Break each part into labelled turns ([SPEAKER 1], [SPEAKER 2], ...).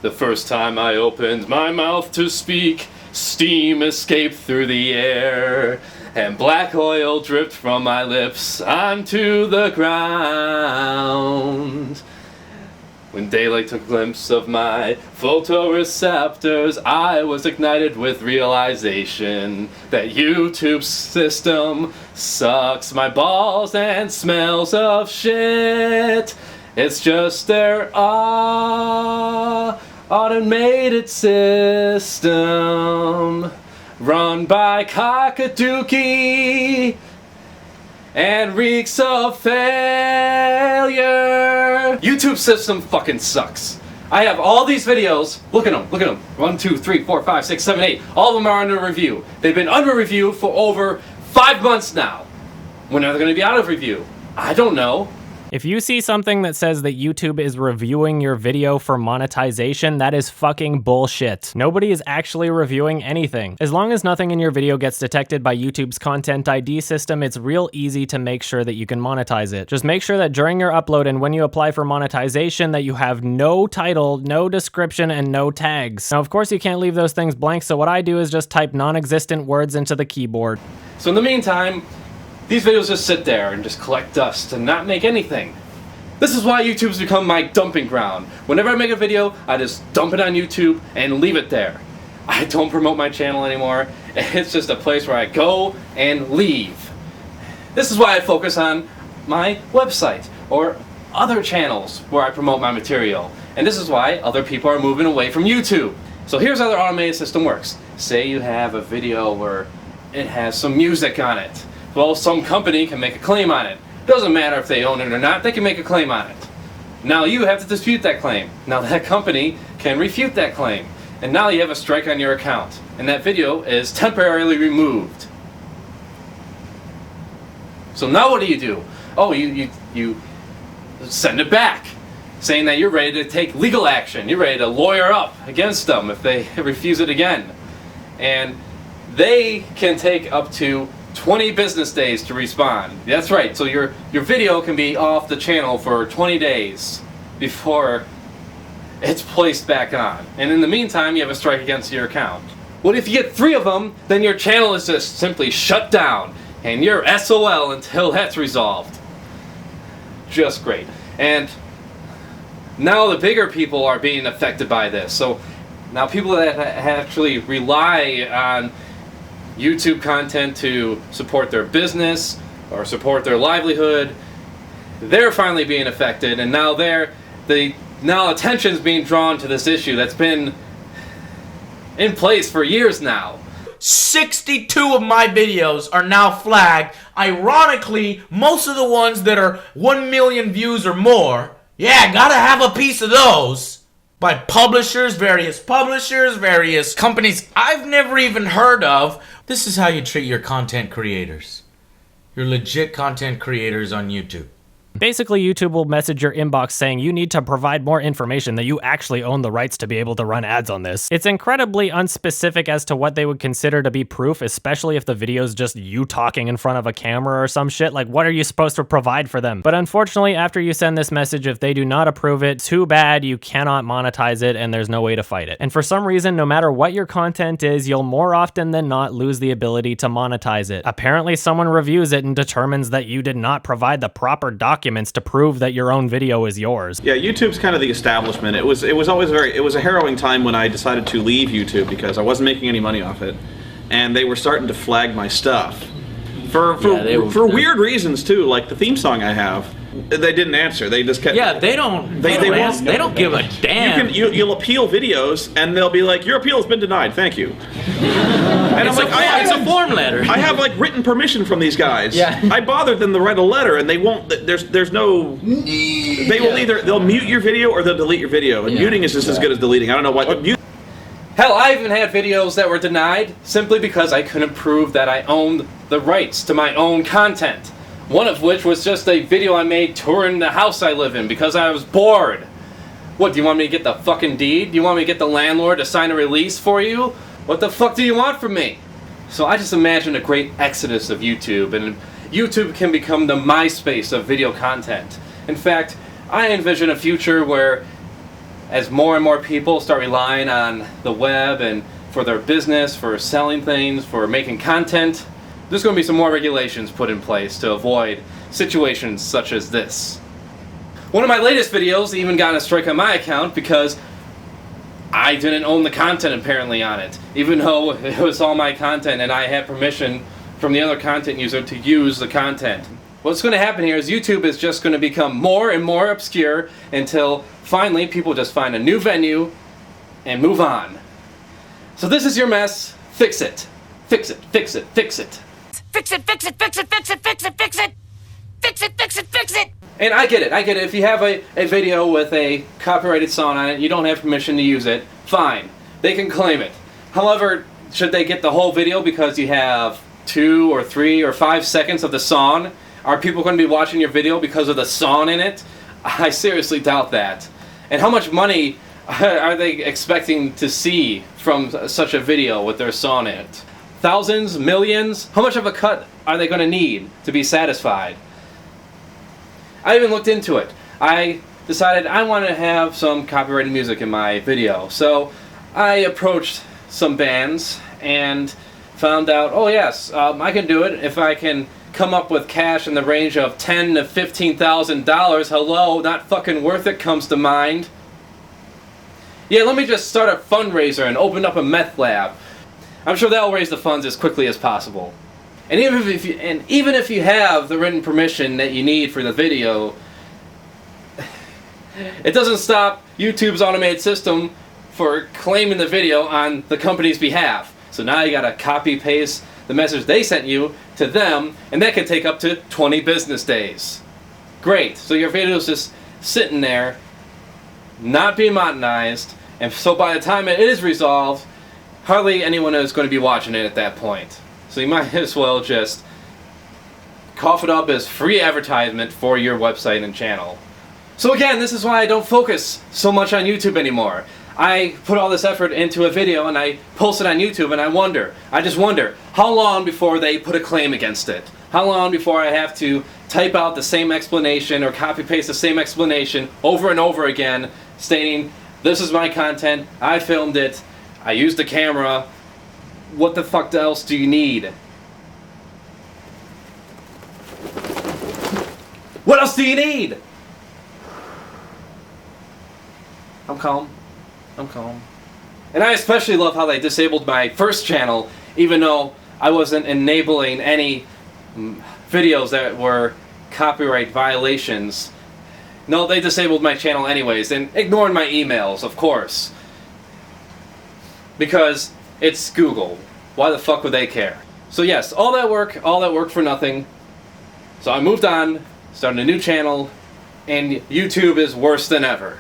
[SPEAKER 1] The first time I opened my mouth to speak, steam escaped through the air, and black oil dripped from my lips onto the ground. When daylight took a glimpse of my photoreceptors, I was ignited with realization that YouTube's system sucks my balls and smells of shit. It's just their automated system run by Cockadookie and reeks of failure. YouTube system fucking sucks. I have all these videos. Look at them. 1, 2, 3, 4, 5, 6, 7, 8. All of them are under review. They've been under review for over 5 months now. When are they going to be out of review? I don't know.
[SPEAKER 2] If you see something that says that YouTube is reviewing your video for monetization, that is fucking bullshit. Nobody is actually reviewing anything. As long as nothing in your video gets detected by YouTube's Content ID system, it's real easy to make sure that you can monetize it. Just make sure that during your upload and when you apply for monetization that you have no title, no description, and no tags. Now, of course, you can't leave those things blank, so what I do is just type non-existent words into the keyboard.
[SPEAKER 1] So in the meantime, these videos just sit there and just collect dust and not make anything. This is why YouTube's become my dumping ground. Whenever I make a video, I just dump it on YouTube and leave it there. I don't promote my channel anymore. It's just a place where I go and leave. This is why I focus on my website or other channels where I promote my material. And this is why other people are moving away from YouTube. So here's how their automated system works. Say you have a video where it has some music on it. Well, some company can make a claim on it. Doesn't matter if they own it or not, they can make a claim on it. Now you have to dispute that claim. Now that company can refute that claim. And now you have a strike on your account. And that video is temporarily removed. So now what do? Oh, you send it back, saying that you're ready to take legal action. You're ready to lawyer up against them if they refuse it again. And they can take up to 20 business days to respond. That's right, so your video can be off the channel for 20 days before it's placed back on. And in the meantime, you have a strike against your account. Well, if you get 3 of them, then your channel is just simply shut down, and you're SOL until that's resolved. Just great. And now the bigger people are being affected by this. So now people that actually rely on YouTube content to support their business or support their livelihood, they're finally being affected, and now now attention's being drawn to this issue that's been in place for years now.
[SPEAKER 3] 62 of my videos are now flagged. Ironically, most of the ones that are 1 million views or more, yeah, gotta have a piece of those. By publishers, various companies I've never even heard of. This is how you treat your content creators. You're legit content creators on YouTube.
[SPEAKER 2] Basically, YouTube will message your inbox saying you need to provide more information, that you actually own the rights to be able to run ads on this. It's incredibly unspecific as to what they would consider to be proof, especially if the video is just you talking in front of a camera or some shit. Like, what are you supposed to provide for them? But unfortunately, after you send this message, if they do not approve it, too bad, you cannot monetize it and there's no way to fight it. And for some reason, no matter what your content is, you'll more often than not lose the ability to monetize it. Apparently, someone reviews it and determines that you did not provide the proper documents to prove that your own video is yours.
[SPEAKER 4] Yeah, YouTube's kind of the establishment. It was always it was a harrowing time when I decided to leave YouTube because I wasn't making any money off it, and they were starting to flag my stuff for weird reasons too, like the theme song I have. They didn't answer. They just kept.
[SPEAKER 3] Yeah, they don't give a damn.
[SPEAKER 4] You'll appeal videos, and they'll be like, "Your appeal has been denied. Thank you." And I'm like,
[SPEAKER 3] it's a form letter.
[SPEAKER 4] I have like written permission from these guys.
[SPEAKER 3] Yeah.
[SPEAKER 4] I bothered them to write a letter, and they won't. There's no. They will they'll mute your video or they'll delete your video, and muting is just as good as deleting. I don't know what.
[SPEAKER 1] Hell, I even had videos that were denied simply because I couldn't prove that I owned the rights to my own content. One of which was just a video I made touring the house I live in because I was bored. What, do you want me to get the fucking deed? Do you want me to get the landlord to sign a release for you? What the fuck do you want from me? So I just imagine a great exodus of YouTube, and YouTube can become the MySpace of video content. In fact, I envision a future where as more and more people start relying on the web and for their business, for selling things, for making content, there's going to be some more regulations put in place to avoid situations such as this. One of my latest videos even got a strike on my account because I didn't own the content apparently on it, even though it was all my content and I had permission from the other content user to use the content. What's going to happen here is YouTube is just going to become more and more obscure until finally people just find a new venue and move on. So this is your mess. Fix it. Fix it. Fix it. Fix it.
[SPEAKER 5] Fix it, fix it, fix it, fix it, fix it, fix it! Fix it, fix it, fix it!
[SPEAKER 1] And I get it. If you have a video with a copyrighted song on it, you don't have permission to use it, fine. They can claim it. However, should they get the whole video because you have 2 or 3 or 5 seconds of the song? Are people going to be watching your video because of the song in it? I seriously doubt that. And how much money are they expecting to see from such a video with their song in it? Thousands? Millions? How much of a cut are they going to need to be satisfied? I even looked into it. I decided I want to have some copyrighted music in my video. So I approached some bands and found out, oh yes, I can do it if I can come up with cash in the range of $10,000 to $15,000. Hello, not fucking worth it comes to mind. Yeah, let me just start a fundraiser and open up a meth lab. I'm sure that'll raise the funds as quickly as possible. And even if you have the written permission that you need for the video, it doesn't stop YouTube's automated system for claiming the video on the company's behalf. So now you gotta copy paste the message they sent you to them, and that can take up to 20 business days. Great, so your video is just sitting there, not being monetized, and so by the time it is resolved, hardly anyone is going to be watching it at that point. So you might as well just cough it up as free advertisement for your website and channel. So again, this is why I don't focus so much on YouTube anymore. I put all this effort into a video and I post it on YouTube and I just wonder, how long before they put a claim against it? How long before I have to type out the same explanation or copy paste the same explanation over and over again, stating, this is my content, I filmed it, I used the camera, what the fuck else do you need? What else do you need? I'm calm. I'm calm. And I especially love how they disabled my first channel, even though I wasn't enabling any videos that were copyright violations. No, they disabled my channel anyways, and ignored my emails, of course. Because it's Google. Why the fuck would they care? So yes, all that work for nothing. So I moved on, started a new channel, and YouTube is worse than ever.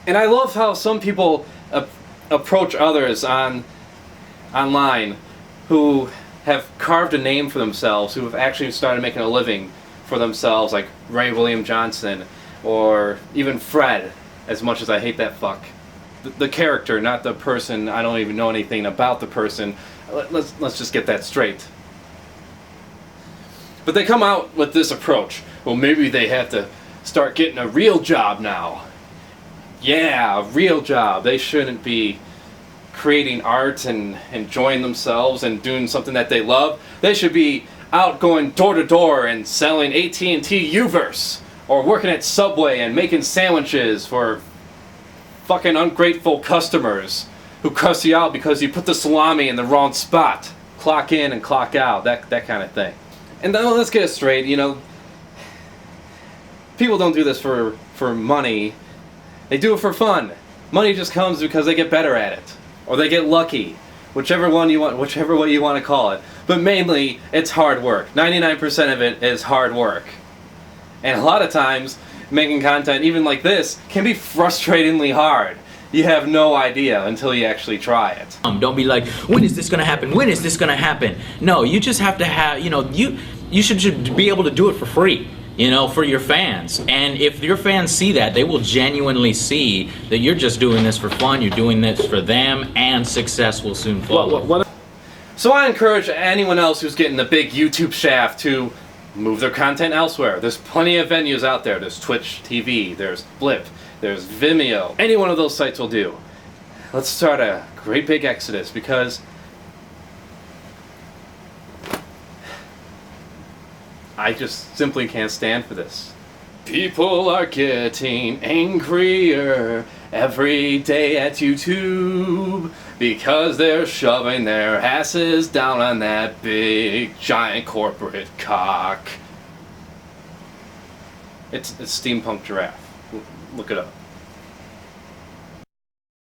[SPEAKER 1] And I love how some people approach others online who have carved a name for themselves, who have actually started making a living for themselves, like Ray William Johnson, or even Fred, as much as I hate that fuck. The character, not the person. I don't even know anything about the person. Let's just get that straight. But they come out with this approach. Well, maybe they have to start getting a real job now. Yeah, a real job. They shouldn't be creating art and enjoying themselves and doing something that they love. They should be out going door to door and selling AT&T Uverse, or working at Subway and making sandwiches for fucking ungrateful customers who cuss you out because you put the salami in the wrong spot. Clock in and clock out, that kind of thing. And then let's get it straight, you know, people don't do this for money. They do it for fun. Money just comes because they get better at it, or they get lucky, whichever way you want to call it. But mainly, it's hard work. 99% of it is hard work. And a lot of times, making content even like this can be frustratingly hard. You have no idea until you actually try it.
[SPEAKER 3] Don't be like, when is this gonna happen? When is this gonna happen? No, you just have to have, you know, you should be able to do it for free, you know, for your fans. And if your fans see that, they will genuinely see that you're just doing this for fun, you're doing this for them, and success will soon follow.
[SPEAKER 1] So I encourage anyone else who's getting the big YouTube shaft to move their content elsewhere. There's plenty of venues out there. There's Twitch TV, there's Blip, there's Vimeo. Any one of those sites will do. Let's start a great big exodus, because I just simply can't stand for this. People are getting angrier every day at YouTube because they're shoving their asses down on that big giant corporate cock. It's steampunk giraffe. Look it up.